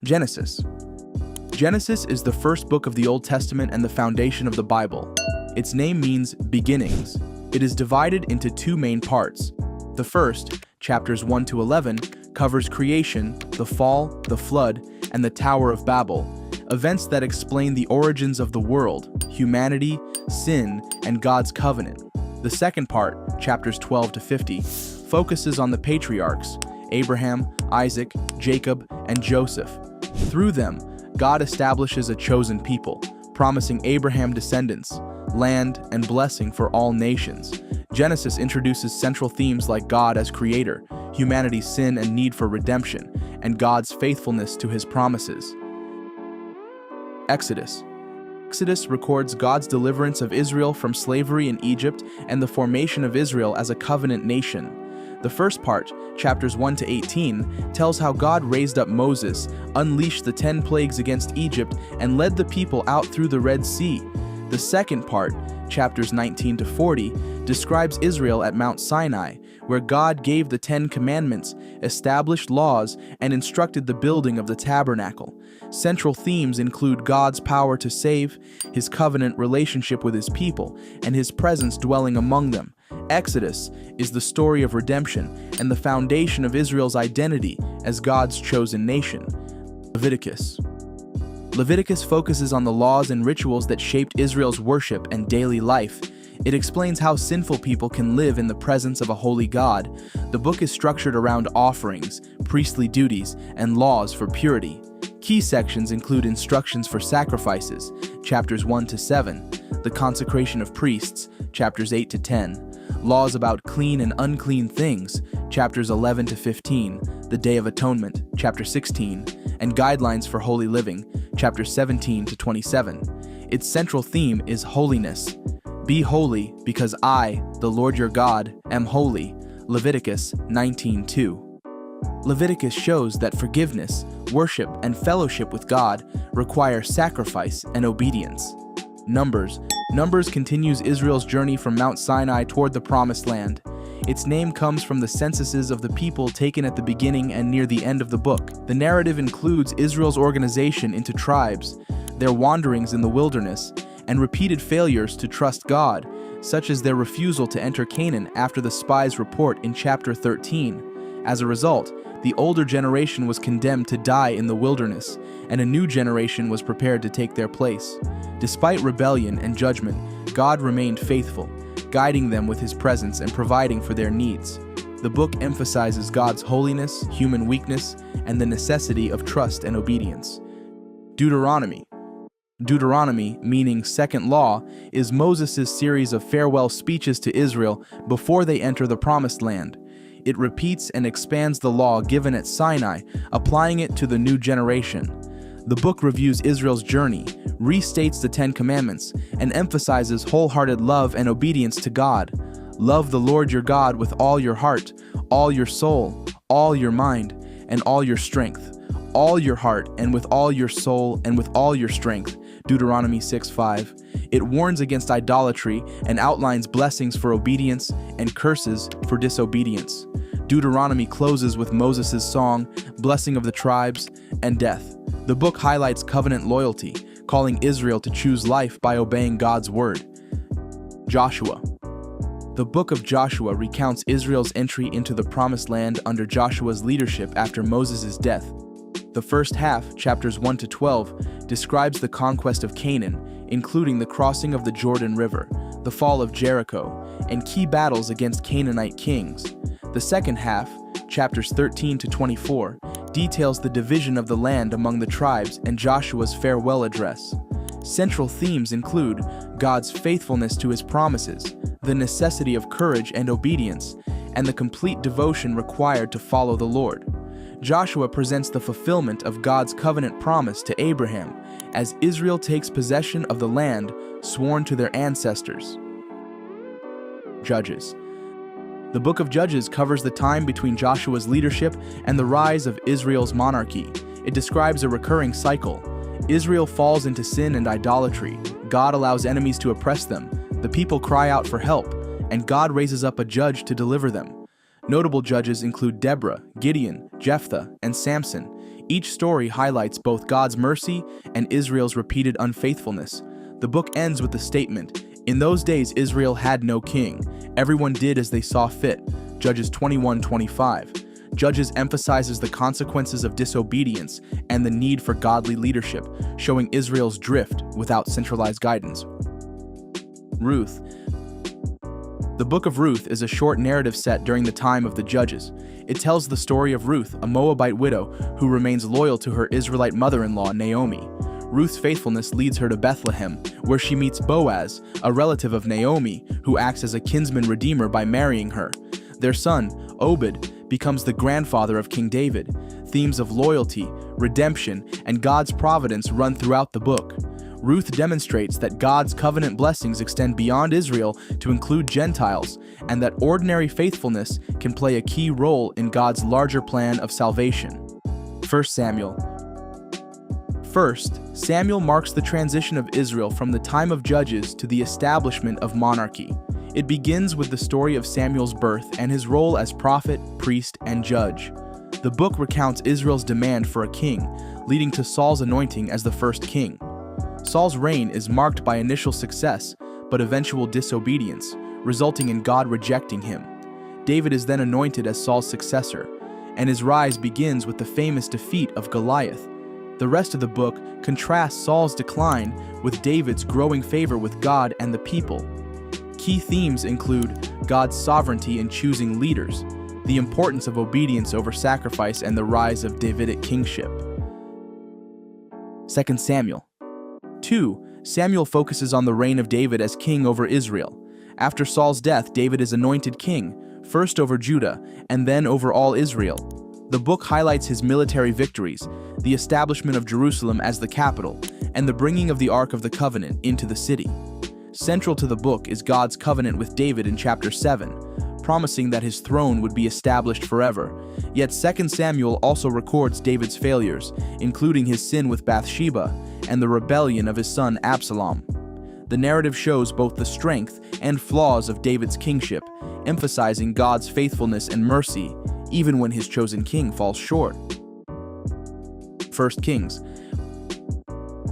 Genesis. Genesis is the first book of the Old Testament and the foundation of the Bible. Its name means beginnings. It is divided into two main parts. The first, chapters 1 to 11, covers creation, the fall, the flood, and the Tower of Babel, events that explain the origins of the world, humanity, sin, and God's covenant. The second part, chapters 12 to 50, focuses on the patriarchs, Abraham, Isaac, Jacob, and Joseph. Through them, God establishes a chosen people, promising Abraham descendants, land, and blessing for all nations. Genesis introduces central themes like God as creator, humanity's sin and need for redemption, and God's faithfulness to his promises. Exodus. Exodus records God's deliverance of Israel from slavery in Egypt and the formation of Israel as a covenant nation. The first part, chapters 1 to 18, tells how God raised up Moses, unleashed the 10 plagues against Egypt, and led the people out through the Red Sea. The second part, chapters 19 to 40, describes Israel at Mount Sinai, where God gave the 10 commandments, established laws, and instructed the building of the tabernacle. Central themes include God's power to save, his covenant relationship with his people, and his presence dwelling among them. Exodus is the story of redemption and the foundation of Israel's identity as God's chosen nation. Leviticus. Leviticus focuses on the laws and rituals that shaped Israel's worship and daily life. It explains how sinful people can live in the presence of a holy God. The book is structured around offerings, priestly duties, and laws for purity. Key sections include instructions for sacrifices, chapters 1 to 7, the consecration of priests, chapters 8 to 10, laws about clean and unclean things, chapters 11 to 15, the Day of Atonement, chapter 16, and guidelines for holy living, chapters 17 to 27. Its central theme is holiness. Be holy, because I, the Lord your God, am holy. Leviticus 19:2. Leviticus shows that forgiveness, worship, and fellowship with God require sacrifice and obedience. Numbers. Numbers continues Israel's journey from Mount Sinai toward the Promised Land. Its name comes from the censuses of the people taken at the beginning and near the end of the book. The narrative includes Israel's organization into tribes, their wanderings in the wilderness, and repeated failures to trust God, such as their refusal to enter Canaan after the spies' report in chapter 13. As a result, the older generation was condemned to die in the wilderness, and a new generation was prepared to take their place. Despite rebellion and judgment, God remained faithful, guiding them with his presence and providing for their needs. The book emphasizes God's holiness, human weakness, and the necessity of trust and obedience. Deuteronomy. Deuteronomy, meaning second law, is Moses' series of farewell speeches to Israel before they enter the Promised Land. It repeats and expands the law given at Sinai, applying it to the new generation. The book reviews Israel's journey, restates the 10 Commandments, and emphasizes wholehearted love and obedience to God. Love the Lord your God with all your heart, all your soul, all your mind, and all your strength. All your heart, and with all your soul, and with all your strength. Deuteronomy 6:5. It warns against idolatry and outlines blessings for obedience and curses for disobedience. Deuteronomy closes with Moses' song, Blessing of the Tribes, and death. The book highlights covenant loyalty, calling Israel to choose life by obeying God's word. Joshua. The book of Joshua recounts Israel's entry into the Promised Land under Joshua's leadership after Moses' death. The first half, chapters 1 to 12, describes the conquest of Canaan, including the crossing of the Jordan River, the fall of Jericho, and key battles against Canaanite kings. The second half, chapters 13 to 24, details the division of the land among the tribes and Joshua's farewell address. Central themes include God's faithfulness to his promises, the necessity of courage and obedience, and the complete devotion required to follow the Lord. Joshua presents the fulfillment of God's covenant promise to Abraham as Israel takes possession of the land sworn to their ancestors. Judges. The book of Judges covers the time between Joshua's leadership and the rise of Israel's monarchy. It describes a recurring cycle. Israel falls into sin and idolatry. God allows enemies to oppress them. The people cry out for help, and God raises up a judge to deliver them. Notable judges include Deborah, Gideon, Jephthah, and Samson. Each story highlights both God's mercy and Israel's repeated unfaithfulness. The book ends with the statement, "In those days Israel had no king. Everyone did as they saw fit." Judges 21:25. Judges emphasizes the consequences of disobedience and the need for godly leadership, showing Israel's drift without centralized guidance. Ruth. The book of Ruth is a short narrative set during the time of the Judges. It tells the story of Ruth, a Moabite widow who remains loyal to her Israelite mother-in-law, Naomi. Ruth's faithfulness leads her to Bethlehem, where she meets Boaz, a relative of Naomi, who acts as a kinsman redeemer by marrying her. Their son, Obed, becomes the grandfather of King David. Themes of loyalty, redemption, and God's providence run throughout the book. Ruth demonstrates that God's covenant blessings extend beyond Israel to include Gentiles, and that ordinary faithfulness can play a key role in God's larger plan of salvation. 1 Samuel. First, Samuel marks the transition of Israel from the time of judges to the establishment of monarchy. It begins with the story of Samuel's birth and his role as prophet, priest, and judge. The book recounts Israel's demand for a king, leading to Saul's anointing as the first king. Saul's reign is marked by initial success, but eventual disobedience, resulting in God rejecting him. David is then anointed as Saul's successor, and his rise begins with the famous defeat of Goliath. The rest of the book contrasts Saul's decline with David's growing favor with God and the people. Key themes include God's sovereignty in choosing leaders, the importance of obedience over sacrifice, and the rise of Davidic kingship. 2 Samuel. 2. Samuel focuses on the reign of David as king over Israel. After Saul's death, David is anointed king, first over Judah, and then over all Israel. The book highlights his military victories, the establishment of Jerusalem as the capital, and the bringing of the Ark of the Covenant into the city. Central to the book is God's covenant with David in chapter 7, promising that his throne would be established forever. Yet 2 Samuel also records David's failures, including his sin with Bathsheba and the rebellion of his son Absalom. The narrative shows both the strength and flaws of David's kingship, emphasizing God's faithfulness and mercy, even when his chosen king falls short. 1 Kings.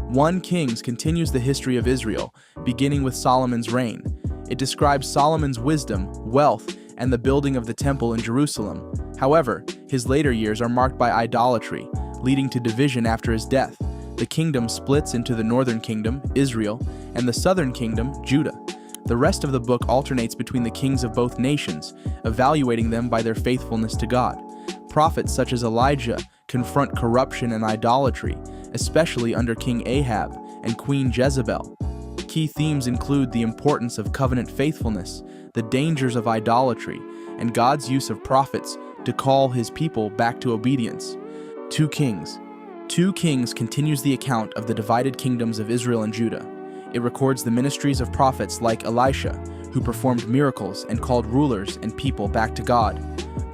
1 Kings continues the history of Israel, beginning with Solomon's reign. It describes Solomon's wisdom, wealth, and the building of the temple in Jerusalem. However, his later years are marked by idolatry, leading to division after his death. The kingdom splits into the northern kingdom, Israel, and the southern kingdom, Judah. The rest of the book alternates between the kings of both nations, evaluating them by their faithfulness to God. Prophets such as Elijah confront corruption and idolatry, especially under King Ahab and Queen Jezebel. Key themes include the importance of covenant faithfulness, the dangers of idolatry, and God's use of prophets to call his people back to obedience. 2 Kings. 2 Kings continues the account of the divided kingdoms of Israel and Judah. It records the ministries of prophets like Elisha, who performed miracles and called rulers and people back to God.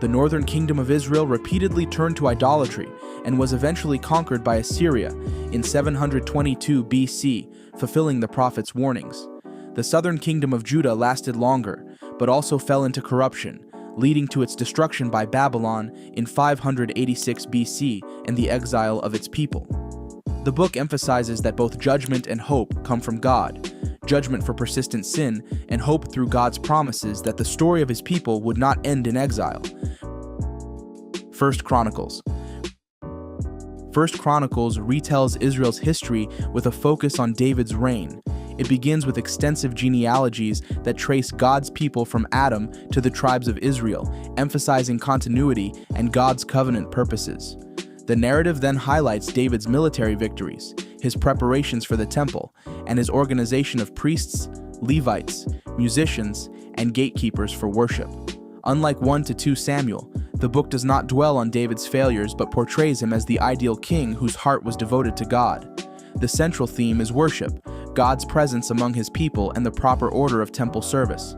The northern kingdom of Israel repeatedly turned to idolatry and was eventually conquered by Assyria in 722 BC, fulfilling the prophet's warnings. The southern kingdom of Judah lasted longer, but also fell into corruption, leading to its destruction by Babylon in 586 BC and the exile of its people. The book emphasizes that both judgment and hope come from God, judgment for persistent sin, and hope through God's promises that the story of his people would not end in exile. 1 Chronicles. 1 Chronicles retells Israel's history with a focus on David's reign. It begins with extensive genealogies that trace God's people from Adam to the tribes of Israel, emphasizing continuity and God's covenant purposes. The narrative then highlights David's military victories, his preparations for the temple, and his organization of priests, Levites, musicians, and gatekeepers for worship. Unlike 1 to 2 Samuel, the book does not dwell on David's failures but portrays him as the ideal king whose heart was devoted to God. The central theme is worship, God's presence among his people, and the proper order of temple service.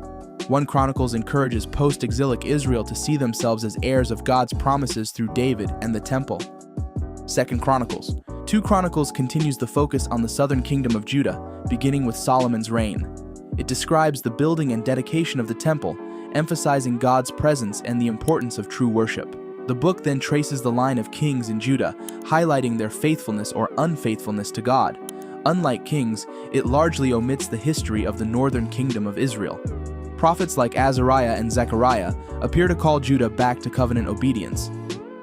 1 Chronicles encourages post-exilic Israel to see themselves as heirs of God's promises through David and the temple. 2 Chronicles. 2 Chronicles continues the focus on the southern kingdom of Judah, beginning with Solomon's reign. It describes the building and dedication of the temple, emphasizing God's presence and the importance of true worship. The book then traces the line of kings in Judah, highlighting their faithfulness or unfaithfulness to God. Unlike Kings, it largely omits the history of the northern kingdom of Israel. Prophets like Azariah and Zechariah appear to call Judah back to covenant obedience.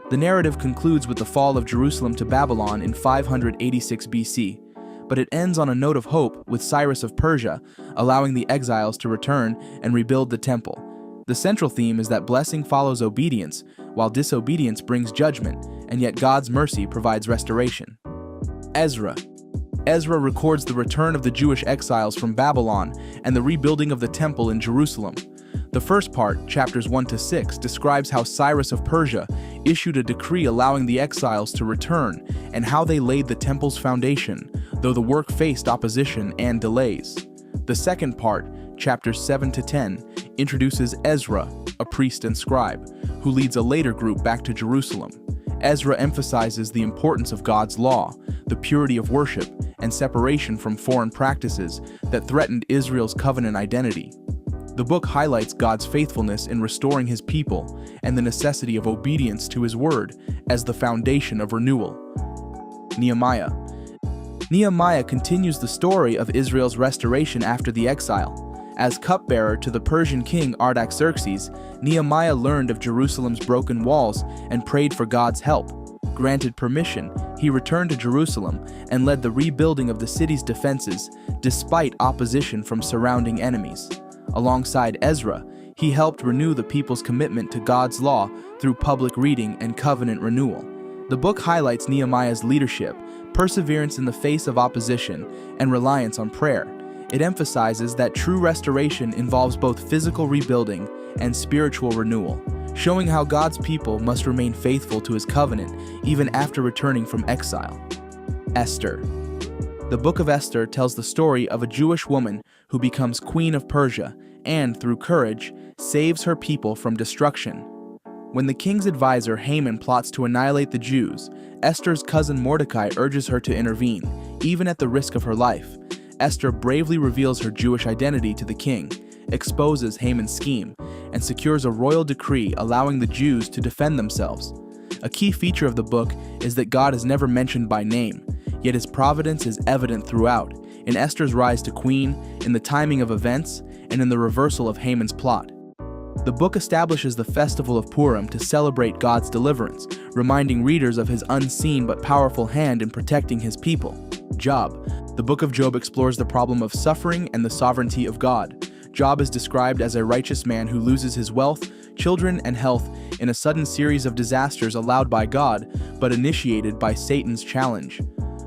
The narrative concludes with the fall of Jerusalem to Babylon in 586 BC, but it ends on a note of hope with Cyrus of Persia allowing the exiles to return and rebuild the temple. The central theme is that blessing follows obedience, while disobedience brings judgment, and yet God's mercy provides restoration. Ezra records the return of the Jewish exiles from Babylon and the rebuilding of the temple in Jerusalem. The first part, chapters 1 to 6, describes how Cyrus of Persia issued a decree allowing the exiles to return and how they laid the temple's foundation, though the work faced opposition and delays. The second part, chapters 7 to 10, introduces Ezra, a priest and scribe, who leads a later group back to Jerusalem. Ezra emphasizes the importance of God's law, the purity of worship, and separation from foreign practices that threatened Israel's covenant identity. The book highlights God's faithfulness in restoring his people and the necessity of obedience to his word as the foundation of renewal. Nehemiah continues the story of Israel's restoration after the exile. As cupbearer to the Persian king Artaxerxes, Nehemiah learned of Jerusalem's broken walls and prayed for God's help. Granted permission, he returned to Jerusalem and led the rebuilding of the city's defenses despite opposition from surrounding enemies. Alongside Ezra, he helped renew the people's commitment to God's law through public reading and covenant renewal. The book highlights Nehemiah's leadership, perseverance in the face of opposition, and reliance on prayer. It emphasizes that true restoration involves both physical rebuilding and spiritual renewal, showing how God's people must remain faithful to his covenant even after returning from exile. Esther. The book of Esther tells the story of a Jewish woman who becomes queen of Persia and, through courage, saves her people from destruction. When the king's advisor Haman plots to annihilate the Jews, Esther's cousin Mordecai urges her to intervene, even at the risk of her life. Esther bravely reveals her Jewish identity to the king, exposes Haman's scheme, and secures a royal decree allowing the Jews to defend themselves. A key feature of the book is that God is never mentioned by name, yet his providence is evident throughout, in Esther's rise to queen, in the timing of events, and in the reversal of Haman's plot. The book establishes the festival of Purim to celebrate God's deliverance, reminding readers of his unseen but powerful hand in protecting his people. Job. The book of Job explores the problem of suffering and the sovereignty of God. Job is described as a righteous man who loses his wealth, children, and health in a sudden series of disasters allowed by God, but initiated by Satan's challenge.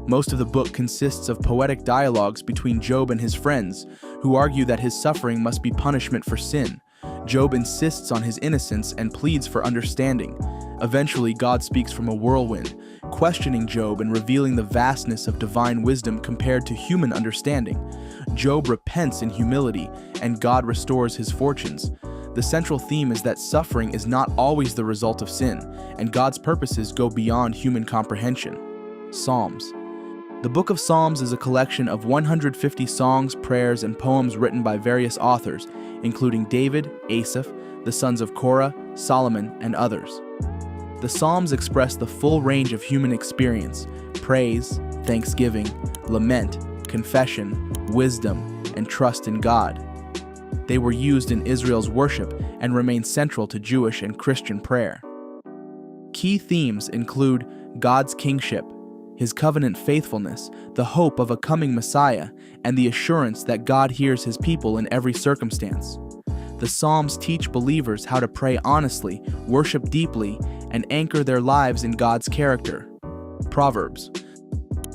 Most of the book consists of poetic dialogues between Job and his friends, who argue that his suffering must be punishment for sin. Job insists on his innocence and pleads for understanding. Eventually, God speaks from a whirlwind, questioning Job and revealing the vastness of divine wisdom compared to human understanding. Job repents in humility, and God restores his fortunes. The central theme is that suffering is not always the result of sin, and God's purposes go beyond human comprehension. Psalms. The Book of Psalms is a collection of 150 songs, prayers, and poems written by various authors, including David, Asaph, the sons of Korah, Solomon, and others. The Psalms express the full range of human experience: praise, thanksgiving, lament, confession, wisdom, and trust in God. They were used in Israel's worship and remain central to Jewish and Christian prayer. Key themes include God's kingship, his covenant faithfulness, the hope of a coming Messiah, and the assurance that God hears his people in every circumstance. The Psalms teach believers how to pray honestly, worship deeply, and anchor their lives in God's character. Proverbs.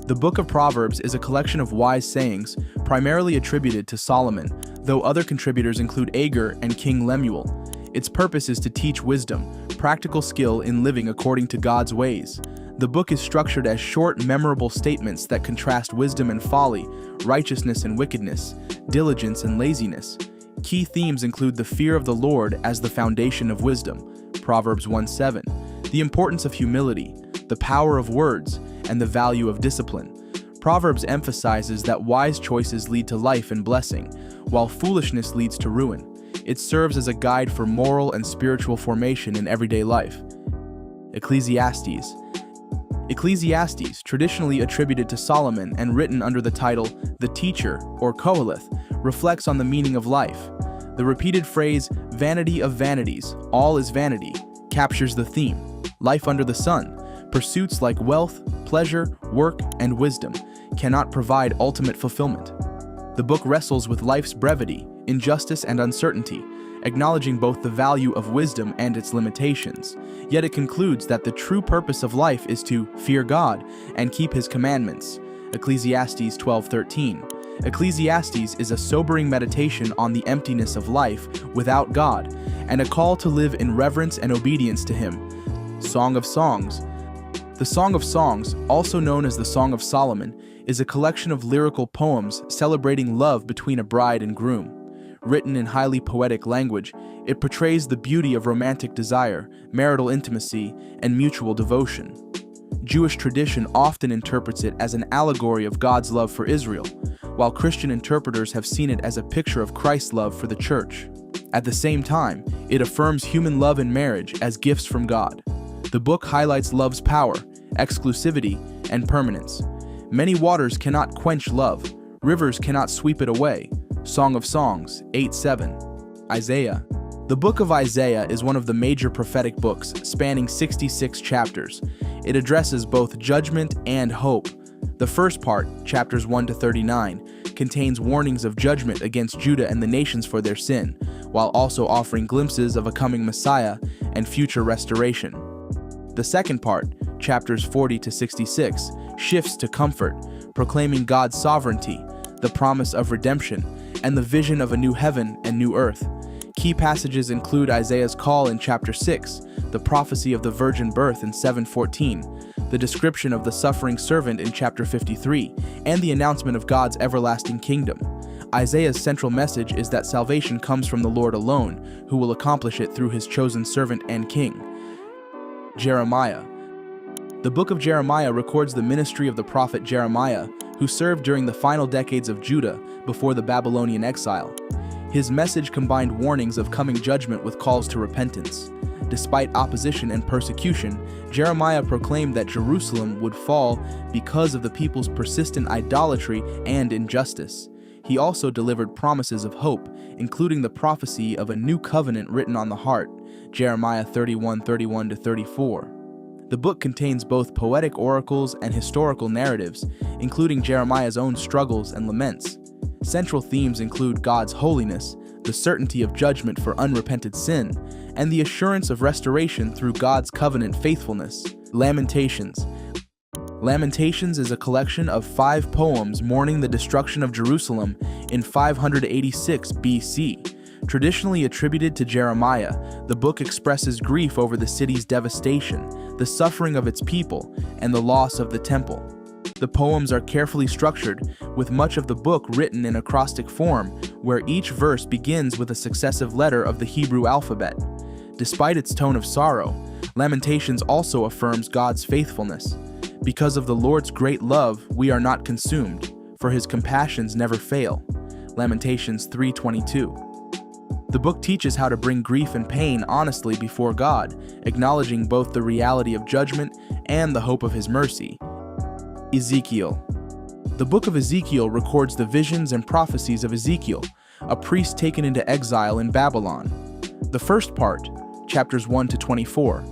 The book of Proverbs is a collection of wise sayings, primarily attributed to Solomon, though other contributors include Agur and King Lemuel. Its purpose is to teach wisdom, practical skill in living according to God's ways. The book is structured as short, memorable statements that contrast wisdom and folly, righteousness and wickedness, diligence and laziness. Key themes include the fear of the Lord as the foundation of wisdom, Proverbs 1:7, the importance of humility, the power of words, and the value of discipline. Proverbs emphasizes that wise choices lead to life and blessing, while foolishness leads to ruin. It serves as a guide for moral and spiritual formation in everyday life. Ecclesiastes. Ecclesiastes, traditionally attributed to Solomon and written under the title The Teacher or Qoheleth, reflects on the meaning of life. The repeated phrase, vanity of vanities, all is vanity, captures the theme. Life under the sun, pursuits like wealth, pleasure, work, and wisdom, cannot provide ultimate fulfillment. The book wrestles with life's brevity, injustice, and uncertainty, acknowledging both the value of wisdom and its limitations. Yet it concludes that the true purpose of life is to fear God and keep His commandments. Ecclesiastes 12:13. Ecclesiastes is a sobering meditation on the emptiness of life without God, and a call to live in reverence and obedience to Him. Song of Songs. The Song of Songs, also known as the Song of Solomon, is a collection of lyrical poems celebrating love between a bride and groom. Written in highly poetic language, it portrays the beauty of romantic desire, marital intimacy, and mutual devotion. Jewish tradition often interprets it as an allegory of God's love for Israel, while Christian interpreters have seen it as a picture of Christ's love for the church. At the same time, it affirms human love and marriage as gifts from God. The book highlights love's power, exclusivity, and permanence. Many waters cannot quench love, rivers cannot sweep it away. Song of Songs 8:7. Isaiah. The book of Isaiah is one of the major prophetic books, spanning 66 chapters. It addresses both judgment and hope. The first part, chapters 1 to 39, contains warnings of judgment against Judah and the nations for their sin, while also offering glimpses of a coming Messiah and future restoration. The second part, chapters 40 to 66, shifts to comfort, proclaiming God's sovereignty, the promise of redemption, and the vision of a new heaven and new earth. Key passages include Isaiah's call in chapter 6, the prophecy of the virgin birth in 7:14, the description of the suffering servant in chapter 53, and the announcement of God's everlasting kingdom. Isaiah's central message is that salvation comes from the Lord alone, who will accomplish it through His chosen servant and king. Jeremiah. The book of Jeremiah records the ministry of the prophet Jeremiah, who served during the final decades of Judah before the Babylonian exile. His message combined warnings of coming judgment with calls to repentance. Despite opposition and persecution, Jeremiah proclaimed that Jerusalem would fall because of the people's persistent idolatry and injustice. He also delivered promises of hope, including the prophecy of a new covenant written on the heart, Jeremiah 31:31-34. The book contains both poetic oracles and historical narratives, including Jeremiah's own struggles and laments. Central themes include God's holiness, the certainty of judgment for unrepented sin, and the assurance of restoration through God's covenant faithfulness. Lamentations. Lamentations is a collection of 5 poems mourning the destruction of Jerusalem in 586 BC. Traditionally attributed to Jeremiah, the book expresses grief over the city's devastation, the suffering of its people, and the loss of the temple. The poems are carefully structured, with much of the book written in acrostic form, where each verse begins with a successive letter of the Hebrew alphabet. Despite its tone of sorrow, Lamentations also affirms God's faithfulness. Because of the Lord's great love, we are not consumed, for His compassions never fail. Lamentations 3:22. The book teaches how to bring grief and pain honestly before God, acknowledging both the reality of judgment and the hope of His mercy. Ezekiel. The book of Ezekiel records the visions and prophecies of Ezekiel, a priest taken into exile in Babylon. The first part, chapters 1 to 24,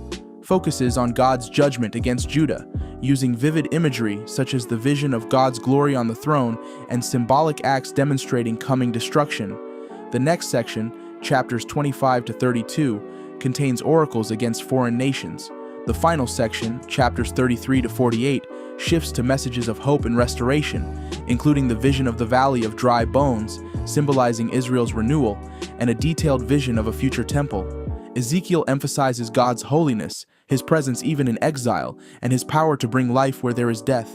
focuses on God's judgment against Judah, using vivid imagery such as the vision of God's glory on the throne and symbolic acts demonstrating coming destruction. The next section, chapters 25 to 32, contains oracles against foreign nations. The final section, chapters 33 to 48, shifts to messages of hope and restoration, including the vision of the Valley of Dry Bones, symbolizing Israel's renewal, and a detailed vision of a future temple. Ezekiel emphasizes God's holiness, His presence even in exile, and His power to bring life where there is death.